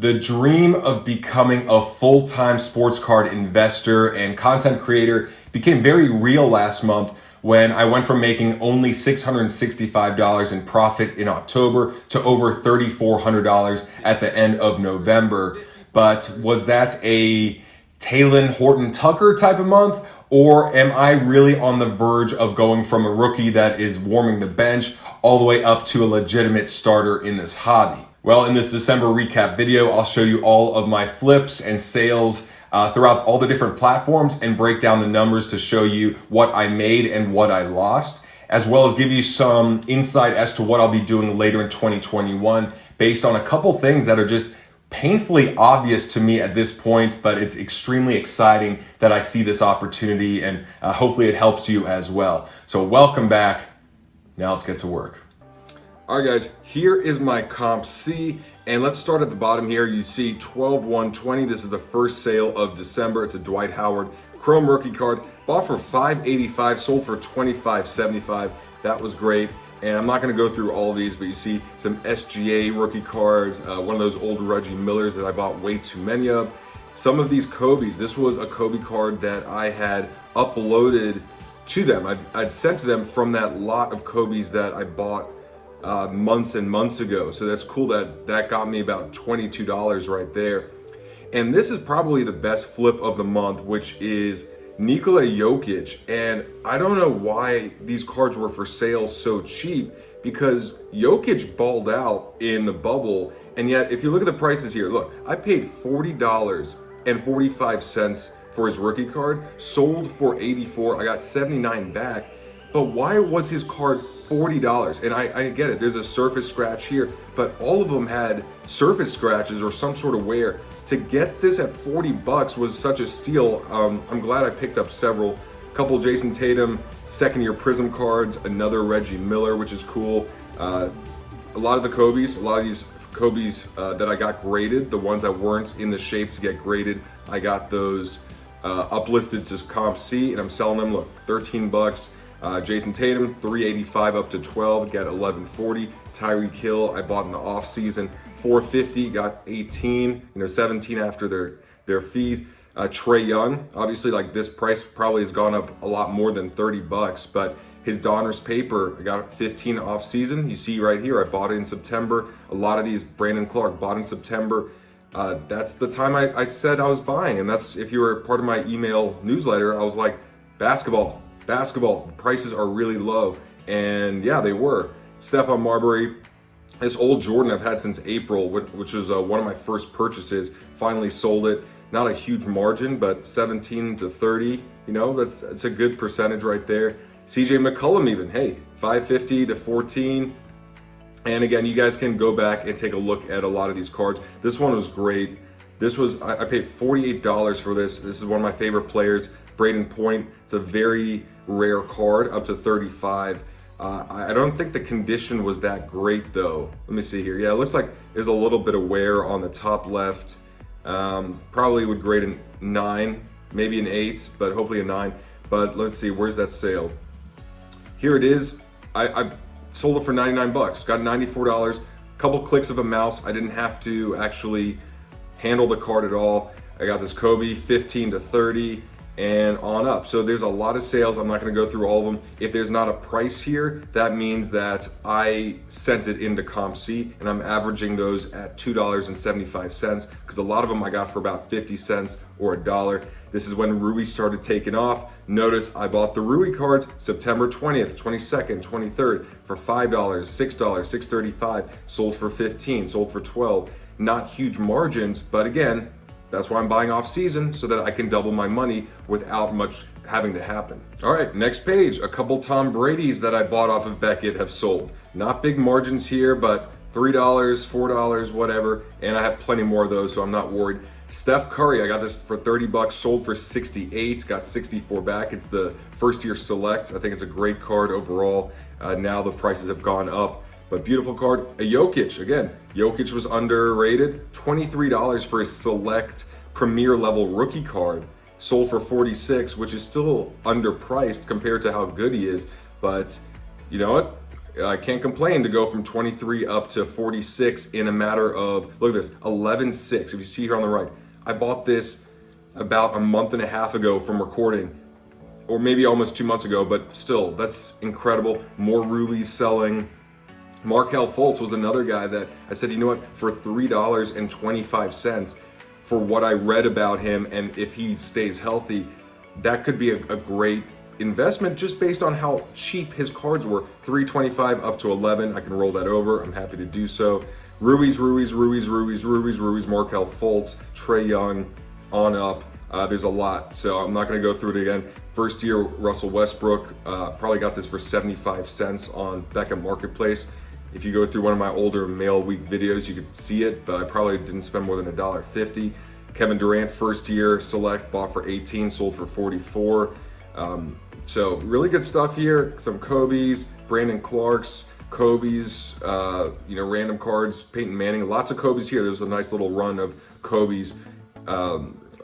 The dream of becoming a full-time sports card investor and content creator became very real last month when I went from making only $665 in profit in October to over $3,400 at the end of November. But was that a Talon Horton Tucker type of month? Or am I really on the verge of going from a rookie that is warming the bench all the way up to a legitimate starter in this hobby? Well, in this December recap video, I'll show you all of my flips and sales throughout all the different platforms and break down the numbers to show you what I made and what I lost, as well as give you some insight as to what I'll be doing later in 2021 based on a couple things that are just painfully obvious to me at this point, but it's extremely exciting that I see this opportunity, and hopefully it helps you as well. So welcome back. Now let's get to work. All right, guys, here is my comp C, and let's start at the bottom here. You see 12/1/20. This is the first sale of December. It's a Dwight Howard Chrome rookie card. Bought for $585, sold for $25.75. That was great. And I'm not going to go through all these, but you see some SGA rookie cards, one of those old Reggie Millers that I bought way too many of. Some of these Kobe's. This was a Kobe card that I had uploaded to them. I'd sent to them from that lot of Kobe's that I bought months and months ago. So that's cool that got me about $22 right there. And this is probably the best flip of the month, which is Nikola Jokic. And I don't know why these cards were for sale so cheap, because Jokic balled out in the bubble. And yet, if you look at the prices here, look, I paid $40.45 for his rookie card, sold for $84. I got $79 back. But why was his card $40? And I get it, there's a surface scratch here, but all of them had surface scratches or some sort of wear. To get this at $40 was such a steal. I'm glad I picked up several. A couple Jason Tatum second-year Prism cards, another Reggie Miller, which is cool. A lot of these Kobe's that I got graded, the ones that weren't in the shape to get graded, I got those uplisted to Comp C, and I'm selling them. Look, $13. Jason Tatum, $385 up to $12, got $11.40. Tyreek Hill, I bought in the off season, $450, got $18, 17 after their fees. Trae Young, obviously, like, this price probably has gone up a lot more than $30, but his Donruss paper, I got $15 off season. You see right here, I bought it in September. A lot of these, Brandon Clark, bought in September. That's the time I said I was buying, and that's, if you were part of my email newsletter, I was like, basketball, the prices are really low. And yeah, they were. Stephon Marbury, this old Jordan I've had since April, which was one of my first purchases, finally sold it. Not a huge margin, but 17 to 30, that's a good percentage right there. CJ McCollum even, hey, 550 to 14. And again, you guys can go back and take a look at a lot of these cards. This one was great. I paid $48 for this. This is one of my favorite players, Braden Point. It's a very rare card, up to 35. I don't think the condition was that great though. Let me see here. Yeah, it looks like there's a little bit of wear on the top left. Probably would grade a 9, maybe an 8, but hopefully a 9. But let's see, where's that sale? Here it is. I sold it for $99, got $94. Couple clicks of a mouse. I didn't have to actually handle the card at all. I got this Kobe 15 to 30 and on up. So there's a lot of sales. I'm not going to go through all of them. If there's not a price here, that means that I sent it into Comp C, and I'm averaging those at $2.75, because a lot of them I got for about 50 cents or $1. This is when Rui started taking off. Notice I bought the Rui cards September 20th, 22nd, 23rd for $5, $6, $6.35, sold for 15, sold for 12. Not huge margins, but again, that's why I'm buying off season, so that I can double my money without much having to happen. All right, next page. A couple Tom Brady's that I bought off of Beckett have sold. Not big margins here, but $3, $4, whatever. And I have plenty more of those, so I'm not worried. Steph Curry, I got this for $30, sold for 68, got 64 back. It's the first year select. I think it's a great card overall. Now the prices have gone up. But beautiful card. A Jokic, again, Jokic was underrated. $23 for his select premier level rookie card. Sold for 46, which is still underpriced compared to how good he is. But you know what? I can't complain to go from 23 up to 46 in a matter of, look at this, 11.6. If you see here on the right, I bought this about a month and a half ago from recording, or maybe almost 2 months ago, but still, that's incredible. More rubies selling. Markelle Fultz was another guy that I said, you know what, for $3.25, for what I read about him, and if he stays healthy, that could be a great investment just based on how cheap his cards were. $3.25 up to 11. I can roll that over. I'm happy to do so. Ruiz, Markelle Fultz, Trae Young, on up. There's a lot, so I'm not going to go through it again. First year, Russell Westbrook, probably got this for 75 cents on Beckham Marketplace. If you go through one of my older Mail Week videos, you could see it, but I probably didn't spend more than $1.50. Kevin Durant, first year select, bought for 18, sold for 44. So really good stuff here. Some Kobe's, Brandon Clark's, Kobe's, random cards, Peyton Manning, lots of Kobe's here. There's a nice little run of Kobe's.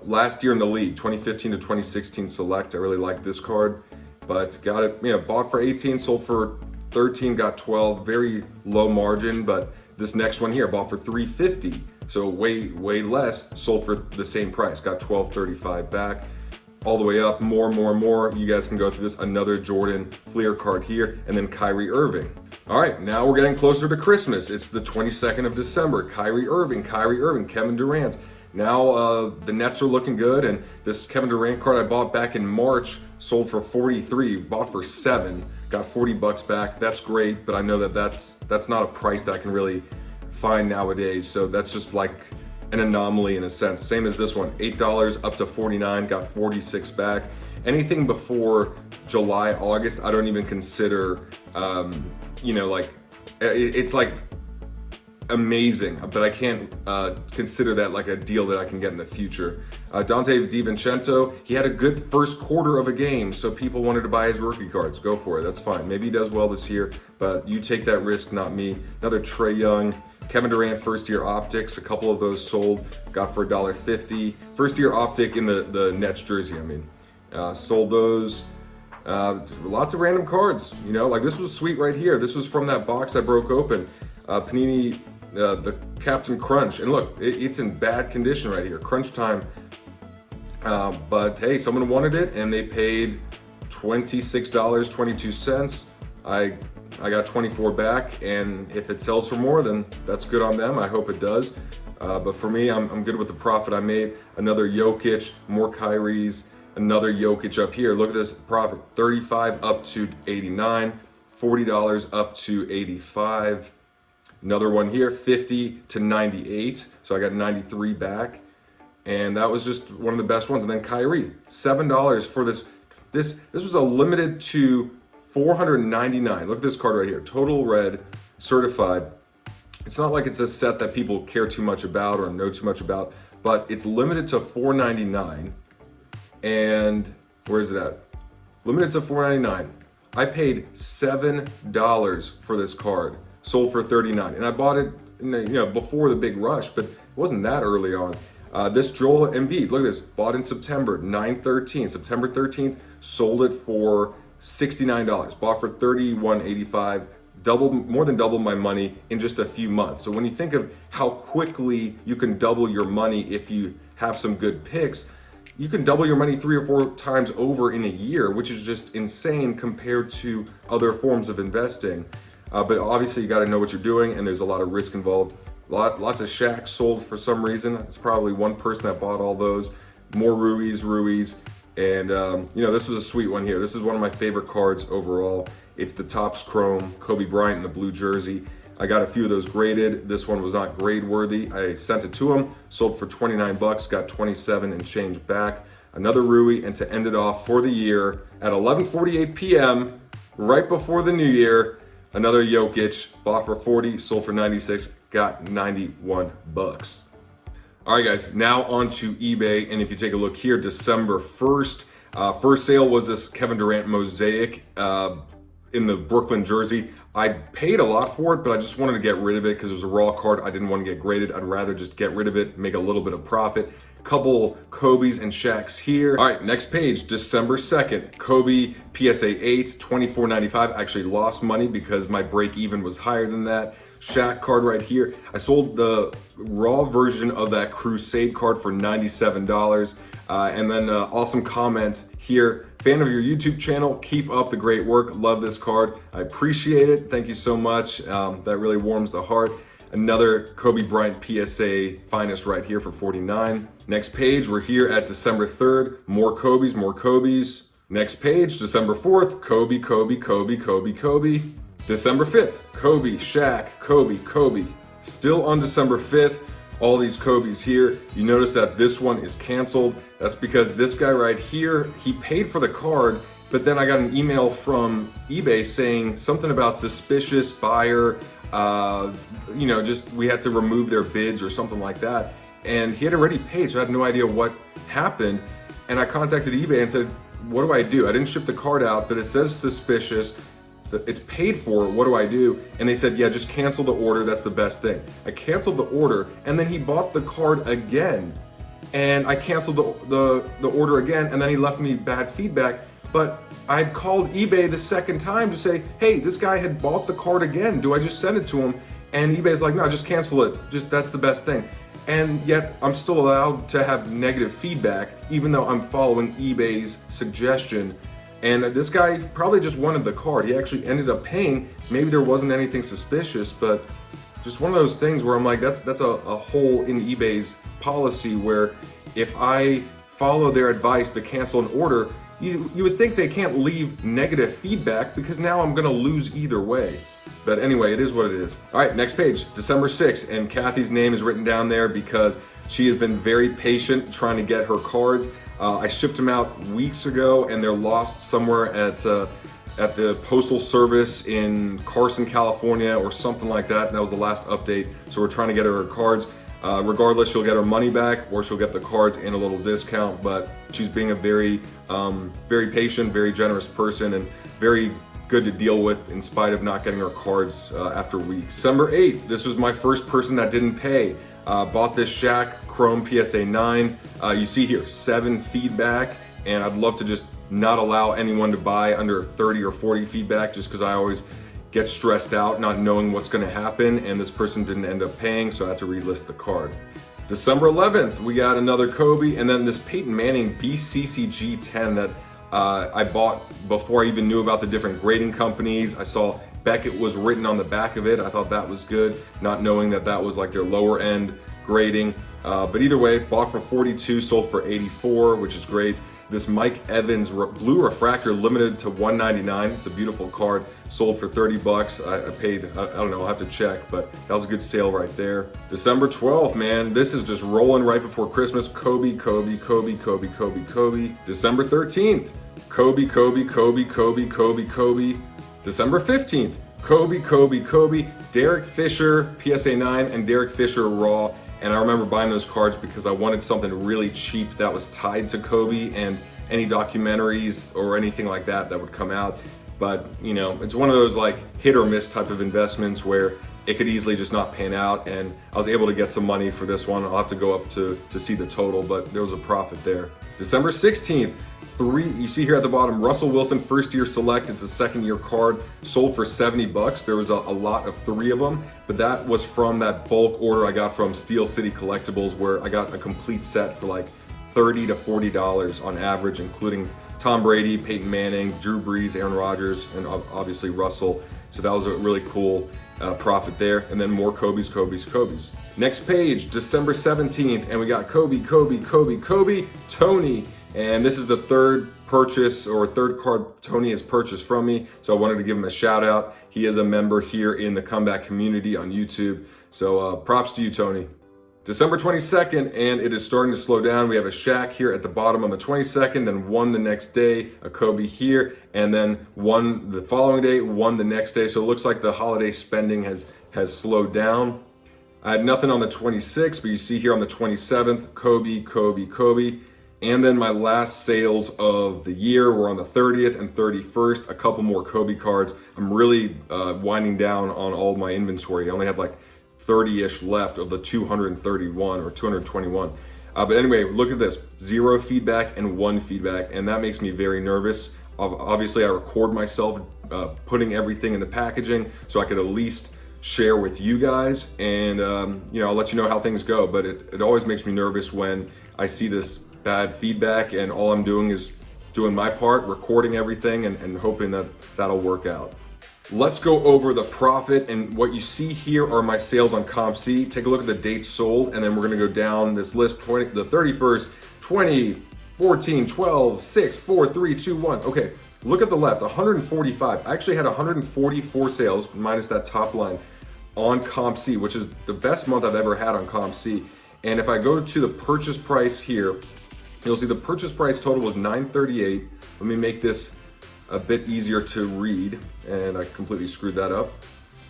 Last year in the league, 2015 to 2016 select. I really like this card, but got it, bought for 18, sold for 13, got 12, very low margin, but this next one here, bought for $3.50, so way less, sold for the same price, got $12.35 back. All the way up, more. You guys can go through this. Another Jordan Fleer card here, and then Kyrie Irving. All right, now we're getting closer to Christmas. It's the 22nd of December. Kyrie Irving, Kevin Durant. Now the Nets are looking good, and this Kevin Durant card I bought back in March sold for 43, bought for 7, got $40 back. That's great, but I know that that's not a price that I can really find nowadays. So that's just like an anomaly in a sense. Same as this one, $8 up to 49, got 46 back. Anything before July, August, I don't even consider, it's like amazing, but I can't consider that like a deal that I can get in the future. Dante DiVincenzo, he had a good first quarter of a game, so people wanted to buy his rookie cards. Go for it, that's fine. Maybe he does well this year, but you take that risk, not me. Another Trae Young. Kevin Durant first year optics, a couple of those sold, got for $1.50. First year optic in the Nets jersey, sold those. Lots of random cards, like this was sweet right here. This was from that box I broke open. Panini, the Captain Crunch, and look, it's in bad condition right here, crunch time. But hey, someone wanted it and they paid $26.22. I got 24 back, and if it sells for more, then that's good on them. I hope it does. But for me, I'm good with the profit I made. Another Jokic, more Kyrie's, another Jokic up here. Look at this profit, 35 up to 89, $40 up to 85. Another one here, 50 to 98. So I got 93 back. And that was just one of the best ones. And then Kyrie, $7 for this. This was a limited to 499. Look at this card right here. Total red, certified. It's not like it's a set that people care too much about or know too much about, but it's limited to 499. And where is it at? Limited to 499. I paid $7 for this card. Sold for 39. And I bought it before the big rush, but it wasn't that early on. This Joel Embiid, look at this, bought in September 9/13, September 13th, sold it for $69, bought for $31.85, more than double my money in just a few months. So when you think of how quickly you can double your money if you have some good picks, you can double your money 3 or 4 times over in a year, which is just insane compared to other forms of investing. But obviously you got to know what you're doing, and there's a lot of risk involved. Lots of Shaqs sold for some reason. It's probably one person that bought all those. More Ruiz, and this was a sweet one here. This is one of my favorite cards overall. It's the Topps Chrome Kobe Bryant in the blue jersey. I got a few of those graded. This one was not grade worthy. I sent it to him, sold for $29, got 27 and change back. Another Rui, and to end it off for the year at 11:48 p.m., right before the new year, another Jokic, bought for 40, sold for 96, got $91. All right, guys, now on to eBay. And if you take a look here, December 1st, first sale was this Kevin Durant Mosaic. in the Brooklyn jersey. I paid a lot for it, but I just wanted to get rid of it because it was a raw card. I didn't want to get graded. I'd rather just get rid of it, make a little bit of profit. Couple Kobe's and Shaq's here. All right, next page, December 2nd. Kobe PSA 8s, $24.95. I actually lost money because my break even was higher than that. Shaq card right here. I sold the raw version of that Crusade card for $97. And then awesome comments here. Fan of your YouTube channel, keep up the great work. Love this card. I appreciate it. Thank you so much. That really warms the heart. Another Kobe Bryant PSA finest right here for $49. Next page, we're here at December 3rd. More Kobe's, more Kobe's. Next page, December 4th, Kobe, Kobe, Kobe, Kobe, Kobe. December 5th, Kobe, Shaq, Kobe, Kobe. Still on December 5th, all these Kobe's here. You notice that this one is canceled. That's because this guy right here, he paid for the card, but then I got an email from eBay saying something about suspicious buyer, just we had to remove their bids or something like that. And he had already paid, so I had no idea what happened. And I contacted eBay and said, what do I do? I didn't ship the card out, but it says suspicious. It's paid for, what do I do? And they said, yeah, just cancel the order, that's the best thing. I canceled the order, and then he bought the card again. And I canceled the order again, and then he left me bad feedback. But I called eBay the second time to say, hey, this guy had bought the card again. Do I just send it to him? And eBay's like, no, just cancel it. That's the best thing. And yet I'm still allowed to have negative feedback, even though I'm following eBay's suggestion. And this guy probably just wanted the card. He actually ended up paying. Maybe there wasn't anything suspicious, but just one of those things where I'm like, that's a hole in eBay's policy where if I follow their advice to cancel an order, you would think they can't leave negative feedback because now I'm gonna lose either way. But anyway, it is what it is. All right, next page, December 6th, and Kathy's name is written down there because she has been very patient trying to get her cards. I shipped them out weeks ago and they're lost somewhere at the postal service in Carson, California or something like that. And that was the last update. So we're trying to get her cards. Regardless, she'll get her money back or she'll get the cards and a little discount, but she's being a very patient, very generous person and very good to deal with in spite of not getting her cards after weeks. December 8th, this was my first person that didn't pay. Bought this Shaq Chrome PSA 9. You see here, 7 feedback, and I'd love to just not allow anyone to buy under 30 or 40 feedback just because I always get stressed out not knowing what's going to happen, and this person didn't end up paying, so I had to relist the card. December 11th, we got another Kobe, and then this Peyton Manning BCCG 10 that I bought before I even knew about the different grading companies. I saw Beckett was written on the back of it. I thought that was good, not knowing that that was like their lower end grading. But either way, bought for 42, sold for 84, which is great. This Mike Evans blue refractor limited to 199. It's a beautiful card. Sold for 30 bucks. I paid, I don't know, I'll have to check, but that was a good sale right there. December 12th, man. This is just rolling right before Christmas. Kobe, Kobe, Kobe, Kobe, Kobe, Kobe. December 13th, Kobe, Kobe, Kobe, Kobe, Kobe, Kobe. December 15th, Kobe, Kobe, Kobe, Derek Fisher, PSA 9, and Derek Fisher Raw. And I remember buying those cards because I wanted something really cheap that was tied to Kobe and any documentaries or anything like that that would come out. But, you know, it's one of those like hit or miss type of investments where it could easily just not pan out. And I was able to get some money for this one. I'll have to go up to see the total, but there was a profit there. December 16th, you see here at the bottom, Russell Wilson first year select. It's a second year card, sold for 70 bucks. There was a lot of 3 of them, but that was from that bulk order I got from Steel City Collectibles where I got a complete set for like $30 to $40 on average, including Tom Brady, Peyton Manning, Drew Brees, Aaron Rodgers, and obviously Russell. So that was a really cool profit there. And then more Kobe's. Next page, December 17th, and we got Kobe, Tony. And this is the third purchase or third card Tony has purchased from me. So I wanted to give him a shout out. He is a member here in the Comeback community on YouTube. So props to you, Tony. December 22nd, and it is starting to slow down. We have a Shaq here at the bottom on the 22nd, then one the next day, a Kobe here, and then one the following day, one the next day. So it looks like the holiday spending has slowed down. I had nothing on the 26th, but you see here on the 27th, Kobe. And then my last sales of the year were on the 30th and 31st, a couple more Kobe cards. I'm really winding down on all my inventory. I only have like 30-ish left of the 231 or 221. But anyway, look at this, 0 feedback and 1 feedback, and that makes me very nervous. Obviously, I record myself putting everything in the packaging so I could at least share with you guys, and I'll let you know how things go. But it always makes me nervous when I see this bad feedback, and all I'm doing is doing my part, recording everything, and hoping that that'll work out. Let's go over the profit, and what you see here are my sales on CompC. Take a look at the dates sold, and then we're gonna go down this list, the 31st, 20, 14, 12, 6, 4, 3, 2, 1. Okay, look at the left, 145. I actually had 144 sales, minus that top line, on CompC, which is the best month I've ever had on CompC. And if I go to the purchase price here, you'll see the purchase price total was $938. Let me make this a bit easier to read, and I completely screwed that up.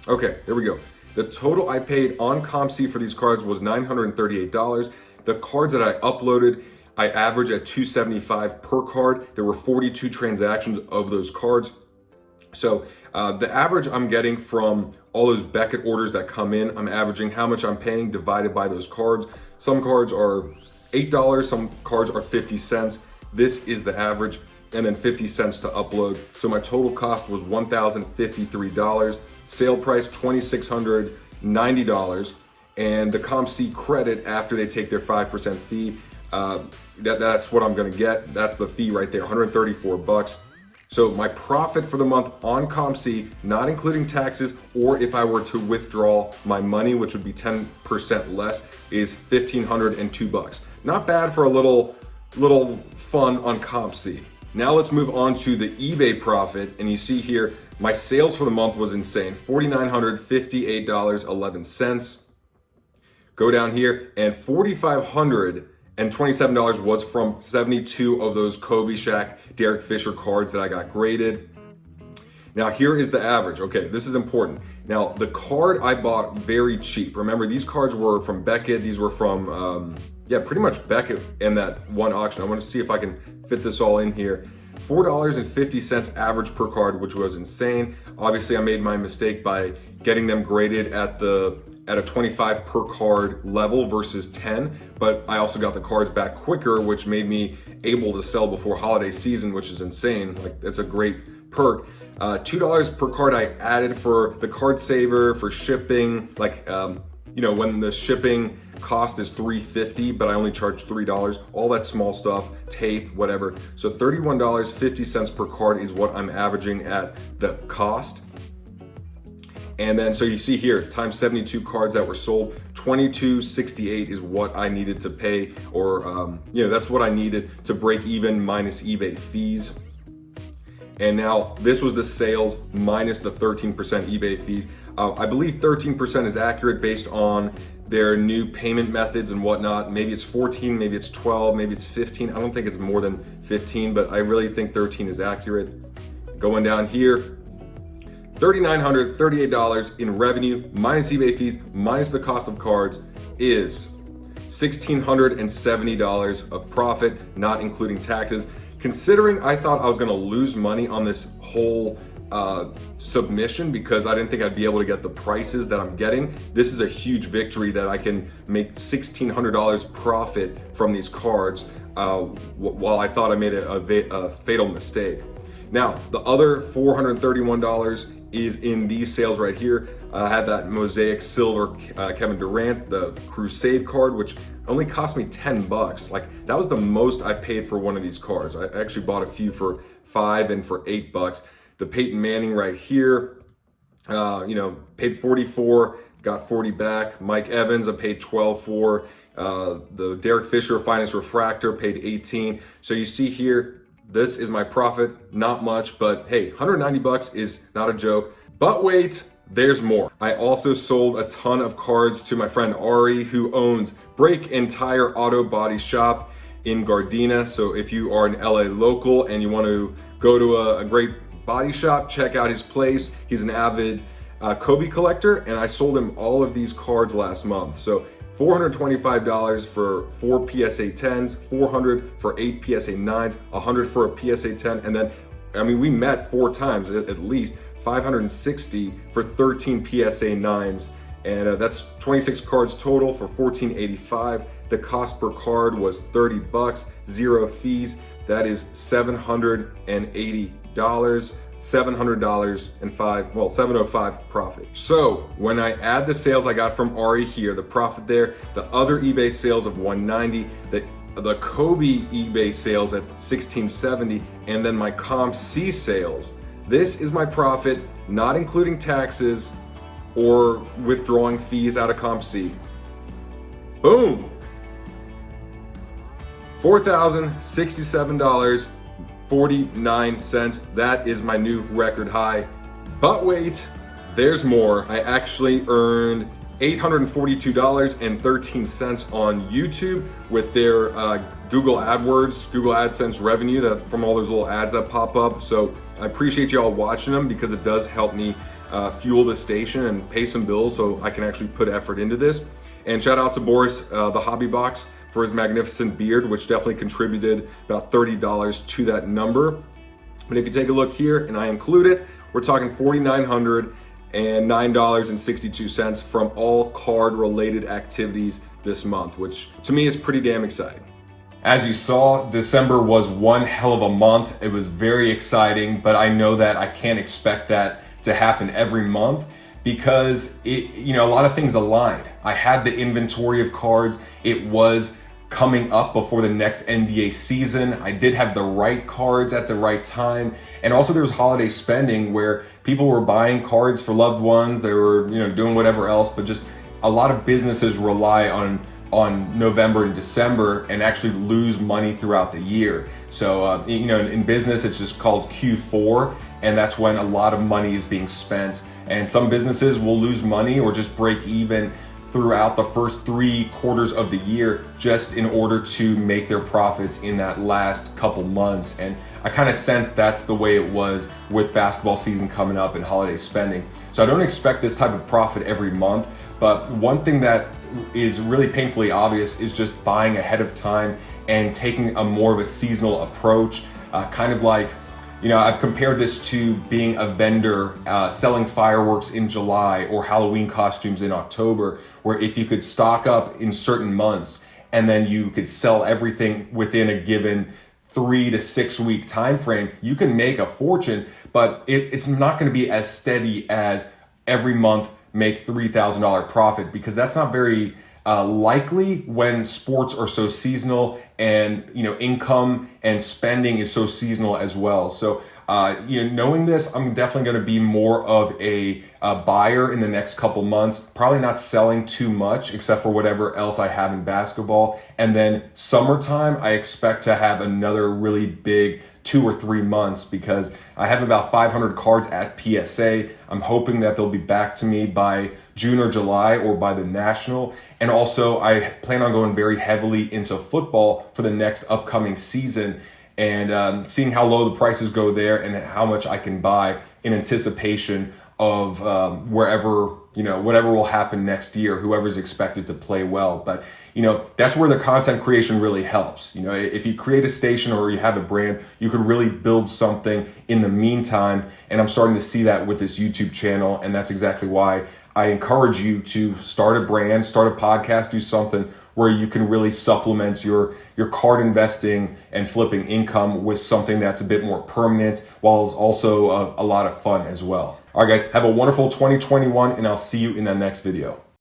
Okay, there we go. The total I paid on CompC for these cards was $938. The cards that I uploaded, I average at $275 per card. There were 42 transactions of those cards. So the average I'm getting from all those Beckett orders that come in, I'm averaging how much I'm paying divided by those cards. Some cards are $8, some cards are 50 cents. This is the average, and then 50 cents to upload. So my total cost was $1,053. Sale price, $2,690. And the CompC credit after they take their 5% fee, that's what I'm gonna get. That's the fee right there, 134 bucks. So my profit for the month on CompC, not including taxes, or if I were to withdraw my money, which would be 10% less, is 1,502 bucks. Not bad for a little fun on CompC. Now let's move on to the eBay profit, and you see here, my sales for the month was insane, $4,958.11. Go down here, and $4,527 was from 72 of those Kobe, Shaq, Derek Fisher cards that I got graded. Now here is the average. Okay, this is important. Now the card I bought very cheap. Remember, these cards were from Beckett. These were from, pretty much Beckett in that one auction. I want to see if I can fit this all in here. $4.50 average per card, which was insane. Obviously, I made my mistake by getting them graded at a 25 per card level versus 10, but I also got the cards back quicker, which made me able to sell before holiday season, which is insane. Like, that's a great perk. $2 per card I added for the card saver, for shipping, when the shipping cost is $3.50, but I only charge $3, all that small stuff, tape, whatever. So $31.50 per card is what I'm averaging at the cost. And then, so you see here, times 72 cards that were sold, $22.68 is what I needed to pay, or that's what I needed to break even minus eBay fees. And now this was the sales minus the 13% eBay fees. I believe 13% is accurate based on their new payment methods and whatnot. Maybe it's 14, maybe it's 12, maybe it's 15. I don't think it's more than 15, but I really think 13 is accurate. Going down here, $3,938 in revenue, minus eBay fees, minus the cost of cards, is $1,670 of profit, not including taxes. Considering I thought I was gonna lose money on this whole submission because I didn't think I'd be able to get the prices that I'm getting, this is a huge victory that I can make $1,600 profit from these cards while I thought I made a fatal mistake. Now, the other $431 is in these sales right here. I had that Mosaic Silver Kevin Durant, the Crusade card, which only cost me 10 bucks. Like, that was the most I paid for one of these cards. I actually bought a few for 5 and for 8 bucks. The Peyton Manning right here, paid 44, got 40 back. Mike Evans, I paid 12 for. The Derek Fisher Finest Refractor, paid 18. So you see here, this is my profit, not much, but hey, 190 bucks is not a joke. But wait, there's more. I also sold a ton of cards to my friend Ari, who owns Break and Tire Auto Body Shop in Gardena. So if you are an LA local and you want to go to a great body shop, check out his place. He's an avid Kobe collector, and I sold him all of these cards last month. So $425 for 4 PSA 10s, $400 for 8 PSA 9s, $100 for a PSA 10, and then, I mean, we met 4 times at least, $560 for 13 PSA 9s, and that's 26 cards total for $14.85. The cost per card was $30, 0 fees. That is $780. $705 profit. So when I add the sales I got from Ari here, the profit there, the other eBay sales of $190, the Kobe eBay sales at $1670, and then my Comp C sales, this is my profit, not including taxes or withdrawing fees out of Comp C. Boom! $4,067.49. That is my new record high. But wait, there's more. I actually earned $842.13 on YouTube with their Google AdSense revenue from all those little ads that pop up. So I appreciate you all watching them because it does help me fuel the station and pay some bills so I can actually put effort into this. And shout out to Boris, the Hobby Box, for his magnificent beard, which definitely contributed about $30 to that number. But if you take a look here and I include it, we're talking $4,909.62 from all card related activities this month, which to me is pretty damn exciting. As you saw, December was one hell of a month. It was very exciting, but I know that I can't expect that to happen every month because a lot of things aligned. I had the inventory of cards. It was coming up before the next NBA season. I did have the right cards at the right time. And also there was holiday spending where people were buying cards for loved ones. They were, doing whatever else, but just a lot of businesses rely on November and December and actually lose money throughout the year. So, in business, it's just called Q4, and that's when a lot of money is being spent. And some businesses will lose money or just break even throughout the first 3 quarters of the year just in order to make their profits in that last couple months. And I kind of sense that's the way it was with basketball season coming up and holiday spending. So I don't expect this type of profit every month, but one thing that is really painfully obvious is just buying ahead of time and taking a more of a seasonal approach, kind of like, I've compared this to being a vendor selling fireworks in July or Halloween costumes in October, where if you could stock up in certain months and then you could sell everything within a given 3 to 6 week time frame, you can make a fortune, but it's not going to be as steady as every month make $3,000 profit, because that's not very likely when sports are so seasonal and income and spending is so seasonal as well. So knowing this, I'm definitely going to be more of a buyer in the next couple months, probably not selling too much except for whatever else I have in basketball. And then summertime, I expect to have another really big 2 or 3 months because I have about 500 cards at PSA. I'm hoping that they'll be back to me by June or July or by the National. And also I plan on going very heavily into football for the next upcoming season and seeing how low the prices go there and how much I can buy in anticipation of whatever will happen next year, whoever's expected to play well. But that's where the content creation really helps. If you create a station or you have a brand, you could really build something in the meantime. And I'm starting to see that with this YouTube channel. And that's exactly why I encourage you to start a brand, start a podcast, do something where you can really supplement your card investing and flipping income with something that's a bit more permanent, while it's also a lot of fun as well. All right, guys, have a wonderful 2021, and I'll see you in the next video.